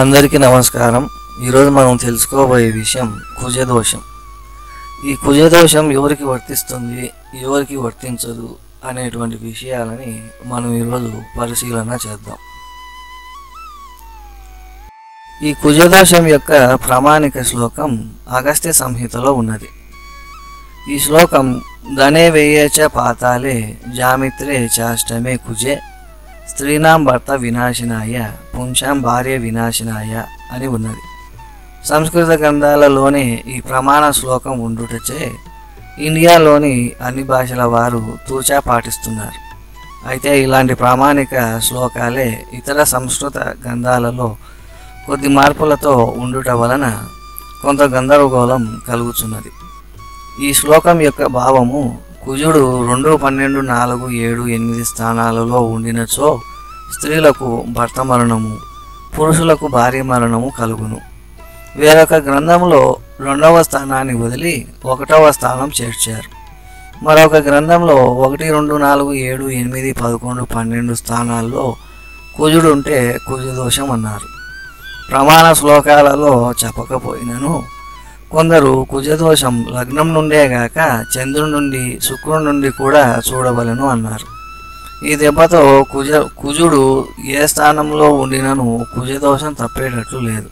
అందరికీ నమస్కారం. ఈరోజు మనం తెలుసుకోబోయే విషయం కుజదోషం. ఈ కుజదోషం ఎవరికి వర్తిస్తుంది, ఎవరికి వర్తించదు అనేటువంటి విషయాలని మనం ఈరోజు పరిశీలన చేద్దాం. ఈ కుజదోషం యొక్క ప్రామాణిక శ్లోకం అగస్త్య సంహితలో ఉన్నది. ఈ శ్లోకం ధనే వేయేచ పాతాలే జామిత్రే చాష్టమే కుజే స్త్రీనాం భర్త వినాశనాయ పుంసాం భార్య వినాశనాయ అని ఉన్నది. సంస్కృత గ్రంథాలలోనే ఈ ప్రమాణ శ్లోకం ఉండుటచే ఇండియాలోని అన్ని భాషల వారు తూచా పాటిస్తున్నారు. అయితే ఇలాంటి ప్రామాణిక శ్లోకాలే ఇతర సంస్కృత గ్రంథాలలో కొద్ది మార్పులతో ఉండుట వలన కొంత గందరగోళం కలుగుతున్నది. ఈ శ్లోకం యొక్క భావము కుజుడు 2, 12, 4, 7, 8 స్థానాలలో ఉండినచో స్త్రీలకు భర్త మరణము, పురుషులకు భార్య మరణము కలుగును. వేరొక గ్రంథంలో 2వ స్థానాన్ని వదిలి 1వ స్థానం చేర్చారు. మరొక గ్రంథంలో 1, 2, 4, 7, 8, 11, 12 స్థానాల్లో కుజుడు ఉంటే కుజదోషం అన్నారు. ప్రమాణ శ్లోకాలలో చెప్పకపోయినను కొందరు కుజదోషం లగ్నం నుండే గాక చంద్రుడి నుండి, శుక్రుడి నుండి కూడా చూడవలను అన్నారు. ఈ దెబ్బతో కుజుడు ఏ స్థానంలో ఉండినను కుజదోషం తప్పేటట్లు లేదు.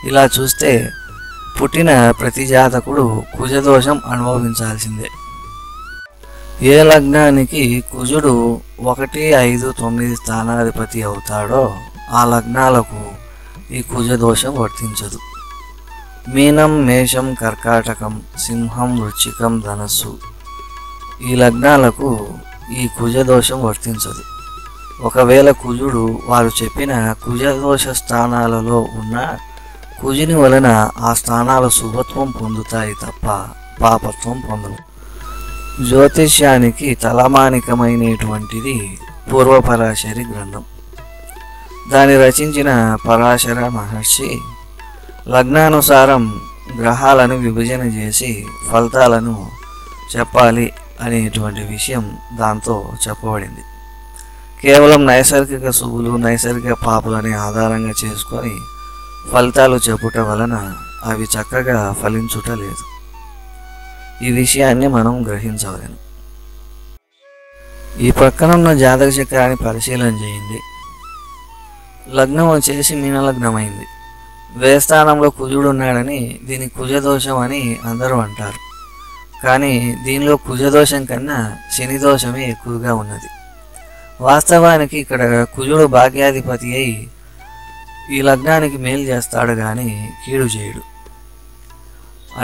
ఇలా చూస్తే పుట్టిన ప్రతి జాతకుడు కుజదోషం అనుభవించాల్సిందే. ఏ లగ్నానికి కుజుడు 1, 5, 9 స్థానాధిపతి అవుతాడో ఆ లగ్నాలకు ఈ కుజదోషం వర్తించదు. మీనం, మేషం, కర్కాటకం, సింహం, వృశ్చికం, ధనస్సు ఈ లగ్నాలకు ఈ కుజదోషం వర్తించదు. ఒకవేళ కుజుడు వారు చెప్పిన కుజదోష స్థానాలలో ఉన్న కుజుని వలన ఆ స్థానాలు శుభత్వం పొందుతాయి తప్ప పాపత్వం పొందవు. జ్యోతిష్యానికి తలమానికమైనటువంటిది పూర్వపరాశరి గ్రంథం. దాన్ని రచించిన పరాశర మహర్షి లగ్నానుసారం గ్రహాలను విభజన చేసి ఫలితాలను చెప్పాలి అనేటువంటి విషయం దాంతో చెప్పబడింది. కేవలం నైసర్గిక శుభులు, నైసర్గిక పాపులని ఆధారంగా చేసుకొని ఫలితాలు చెప్పుట వలన అవి చక్కగా ఫలించుట లేదు. ఈ విషయాన్ని మనం గ్రహించవలెను. ఈ ప్రక్కనున్న జాతక చక్రాన్ని పరిశీలన చేయండి. లగ్నం వచ్చేసి మీనలగ్నమైంది. వ్యయస్థానంలో కుజుడు ఉన్నాడని దీనికి కుజదోషం అని అందరూ అంటారు. కానీ దీనిలో కుజదోషం కన్నా శని దోషమే ఎక్కువగా ఉన్నది. వాస్తవానికి ఇక్కడ కుజుడు భాగ్యాధిపతి అయి ఈ లగ్నానికి మేలు చేస్తాడు కానీ కీడు చేయడు.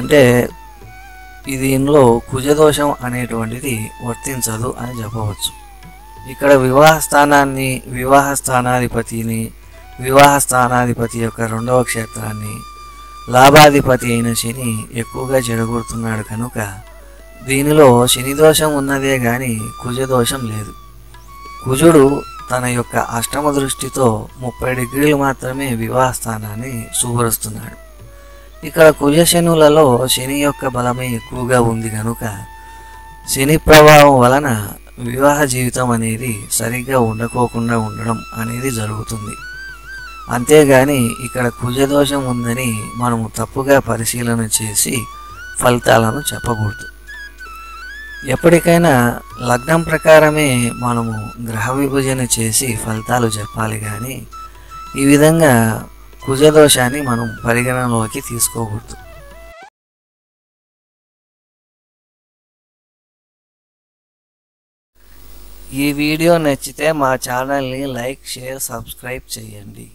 అంటే దీనిలో కుజదోషం అనేటువంటిది వర్తించదు అని చెప్పవచ్చు. ఇక్కడ వివాహ స్థానాధిపతిని, వివాహ స్థానాధిపతి యొక్క 2వ క్షేత్రాన్ని, లాభాధిపతి అయిన శని ఎక్కువగా చెడగొడుతున్నాడు కనుక దీనిలో శని దోషం ఉన్నదే గాని కుజదోషం లేదు. కుజుడు తన యొక్క అష్టమ దృష్టితో 30 డిగ్రీలు మాత్రమే వివాహ స్థానాన్ని శుభ్రస్తున్నాడు. ఇక్కడ కుజశనులలో శని యొక్క బలమే ఎక్కువగా ఉంది కనుక శని ప్రభావం వలన వివాహ జీవితం అనేది సరిగ్గా ఉండకోకుండా ఉండడం అనేది జరుగుతుంది. అంతేగాని ఇక్కడ కుజదోషం ఉందని మనము తప్పుగా పరిశీలన చేసి ఫలితాలను చెప్పకూడదు. ఎప్పటికైనా లగ్నం ప్రకారమే మనము గ్రహ విభజన చేసి ఫలితాలు చెప్పాలి కానీ ఈ విధంగా కుజదోషాన్ని మనం పరిగణనలోకి తీసుకోకూడదు. ఈ వీడియో నచ్చితే మా ఛానల్ని లైక్, షేర్, సబ్స్క్రైబ్ చేయండి.